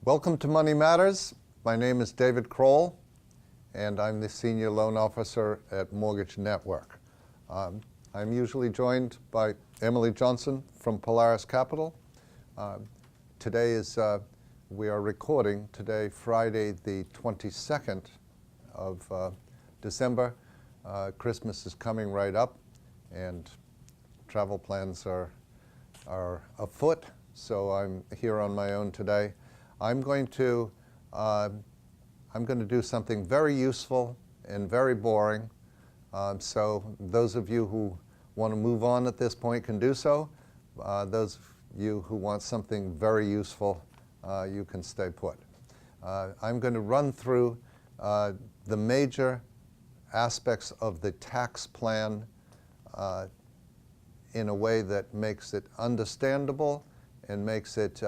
Welcome to Money Matters. My name is DCrowell, and I'm the Senior Loan Officer at Mortgage Network. I'm usually joined by Emily Johnson from Polaris Capital. We are recording today, Friday the 22nd of December. Christmas is coming right up, and travel plans are afoot, so I'm here on my own today. I'm going to do something very useful and very boring. So those of you who want to move on at this point can do so. Those of you who want something very useful, you can stay put. I'm going to run through the major aspects of the tax plan in a way that makes it understandable and makes it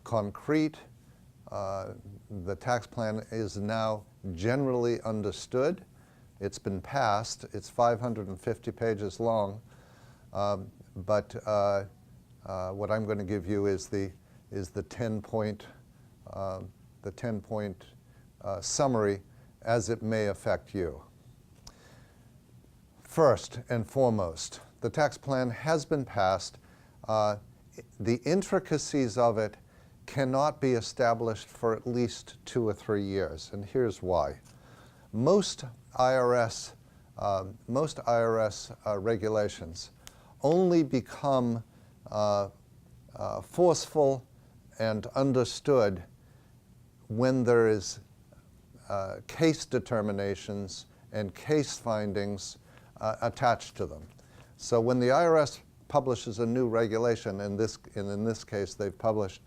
concrete. The tax plan is now generally understood. It's been passed. It's 550 pages long, but what I'm going to give you is the 10-point summary as it may affect you. First and foremost, the tax plan has been passed. The intricacies of it cannot be established for at least 2 or 3 years, and here's why. Most IRS regulations only become forceful and understood when there is case determinations and case findings attached to them. So when the IRS publishes a new regulation, and in this case they've published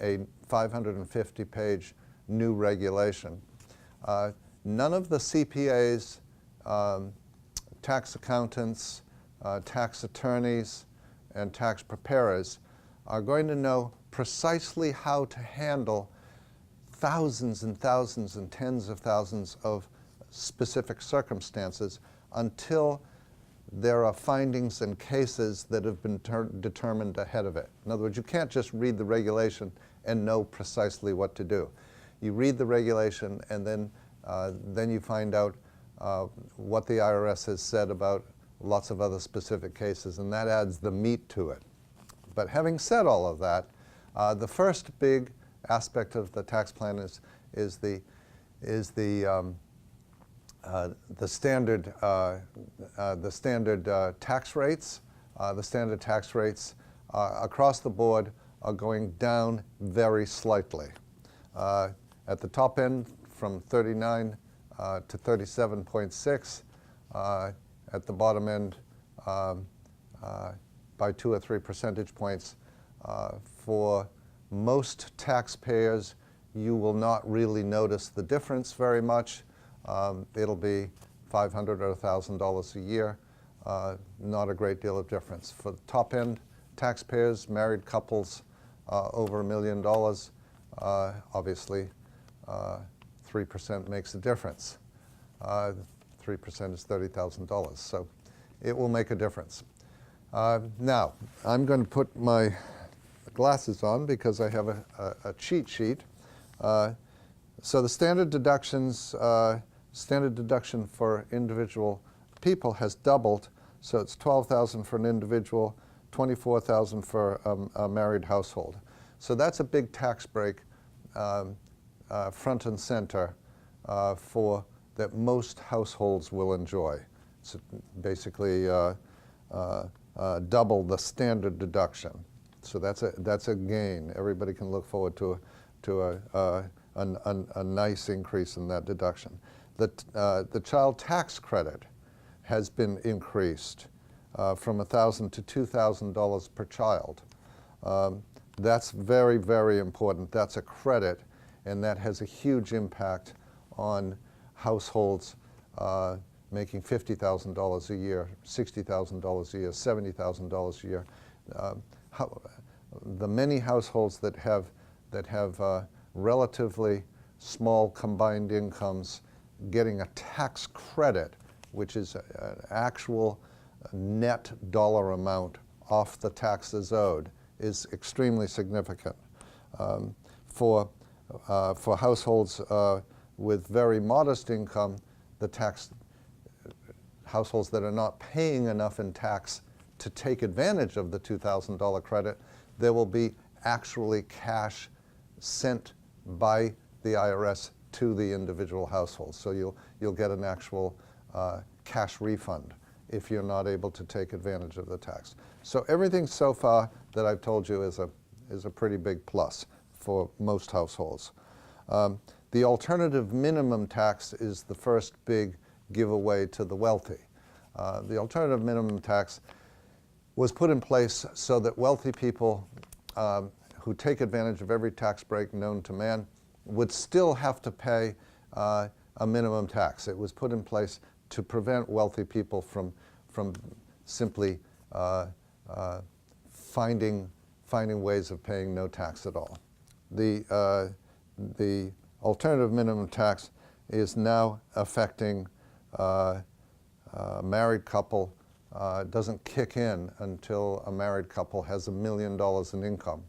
a 550-page new regulation, none of the CPAs, tax accountants, tax attorneys, and tax preparers are going to know precisely how to handle thousands and thousands and tens of thousands of specific circumstances until there are findings and cases that have been determined ahead of it. In other words, you can't just read the regulation and know precisely what to do. You read the regulation and then you find out what the IRS has said about lots of other specific cases, and that adds the meat to it. But having said all of that, the first big aspect of the tax plan is the standard tax rates. The standard tax rates across the board are going down very slightly. At the top end, from 39 to 37.6. At the bottom end, by 2 or 3 percentage points. For most taxpayers, you will not really notice the difference very much. It'll be $500 or $1,000 a year, not a great deal of difference. For the top end taxpayers, married couples over $1 million, obviously 3% makes a difference. 3% is $30,000, so it will make a difference. Now, I'm going to put my glasses on because I have a cheat sheet. So the standard deductions, standard deduction for individual people has doubled, so it's $12,000 for an individual, $24,000 for a married household. So that's a big tax break front and center for that most households will enjoy. It's basically double the standard deduction. So that's a gain. Everybody can look forward to a nice increase in that deduction. The child tax credit has been increased from $1,000 to $2,000 per child. That's very, very important. That's a credit, and that has a huge impact on households making $50,000 a year, $60,000 a year, $70,000 a year. The many households that have relatively small combined incomes getting a tax credit, which is an actual net dollar amount off the taxes owed, is extremely significant. For for households with very modest income, the tax households that are not paying enough in tax to take advantage of the $2,000 credit, there will be actually cash sent by the IRS to the individual household. So you'll get an actual cash refund if you're not able to take advantage of the tax. So everything so far that I've told you is a pretty big plus for most households. The alternative minimum tax is the first big giveaway to the wealthy. The alternative minimum tax was put in place so that wealthy people who take advantage of every tax break known to man would still have to pay a minimum tax. It was put in place to prevent wealthy people from simply finding ways of paying no tax at all. The alternative minimum tax is now affecting a married couple. It doesn't kick in until a married couple has $1 million in income.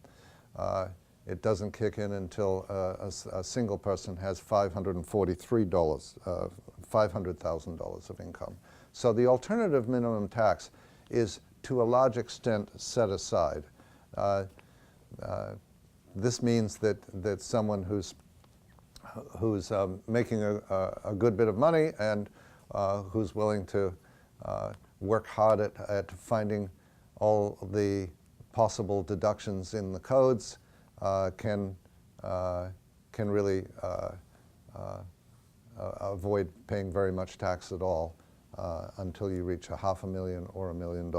It doesn't kick in until a single person has $500,000 of income. So the alternative minimum tax is to a large extent set aside. This means that someone who's making a good bit of money and who's willing to work hard at finding all the possible deductions in the codes can really avoid paying very much tax at all until you reach $500,000 or $1 million.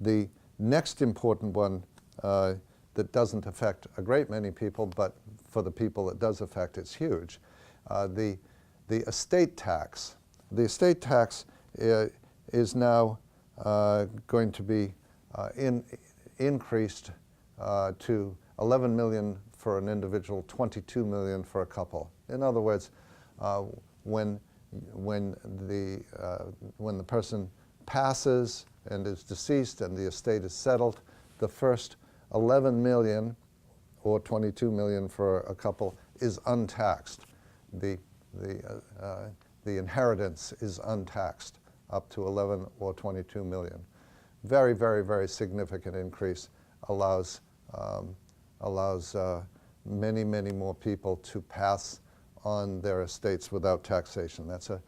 The next important one that doesn't affect a great many people, but for the people it does affect, it's huge. The estate tax. The estate tax is now going to be increased to $11 million for an individual, $22 million for a couple. In other words, when the person passes and is deceased and the estate is settled, the first $11 million or $22 million for a couple is untaxed. The inheritance is untaxed up to 11 or 22 million. Very, very, very significant increase. Allows many, many more people to pass on their estates without taxation. That's a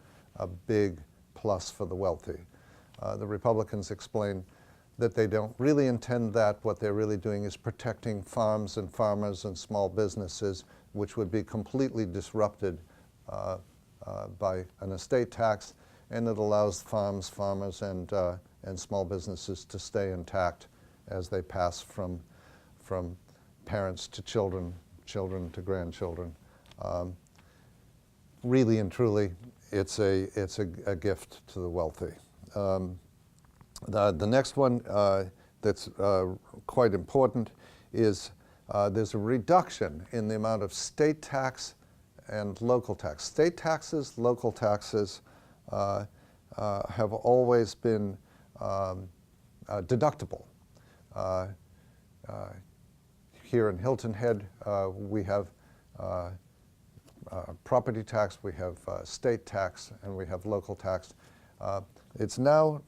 big plus for the wealthy. The Republicans explain that they don't really intend that. What they're really doing is protecting farms and farmers and small businesses, which would be completely disrupted by an estate tax, and it allows farms, farmers, and small businesses to stay intact as they pass from parents to children, children to grandchildren. Really and truly, it's a gift to the wealthy. The next one that's quite important is there's a reduction in the amount of state tax and local tax. State taxes, local taxes have always been deductible. Here in Hilton Head, we have property tax, we have state tax, and we have local tax. It's now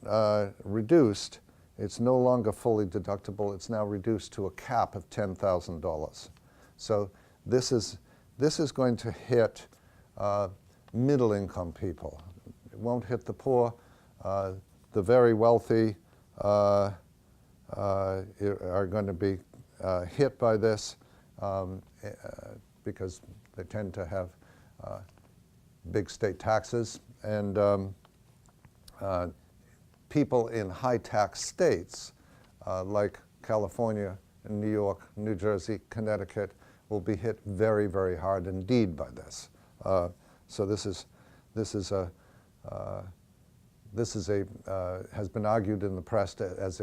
reduced. It's no longer fully deductible. It's now reduced to a cap of $10,000. So this is going to hit middle-income people. It won't hit the poor. The very wealthy are going to be hit by this because they tend to have big state taxes, and people in high-tax states like California, New York, New Jersey, Connecticut will be hit very, very hard indeed by this. So this has been argued in the press as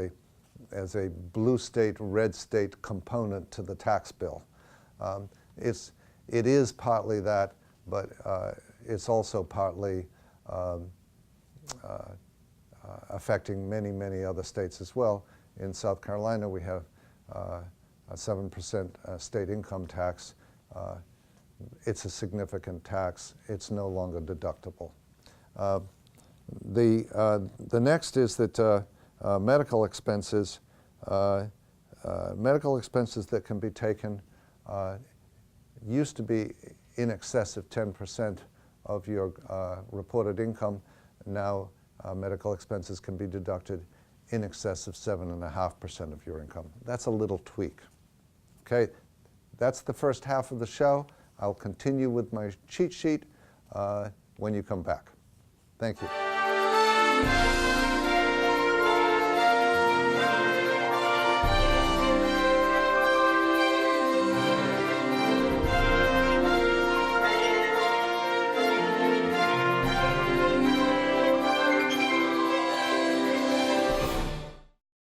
a blue state, red state component to the tax bill. It is partly that, but it's also partly affecting many, many other states as well. In South Carolina, we have a 7% state income tax. it's a significant tax. It's no longer deductible. The next is that medical expenses that can be taken used to be in excess of 10% of your reported income. Now medical expenses can be deducted in excess of 7.5% of your income. That's a little tweak. Okay, that's the first half of the show. I'll continue with my cheat sheet when you come back. Thank you.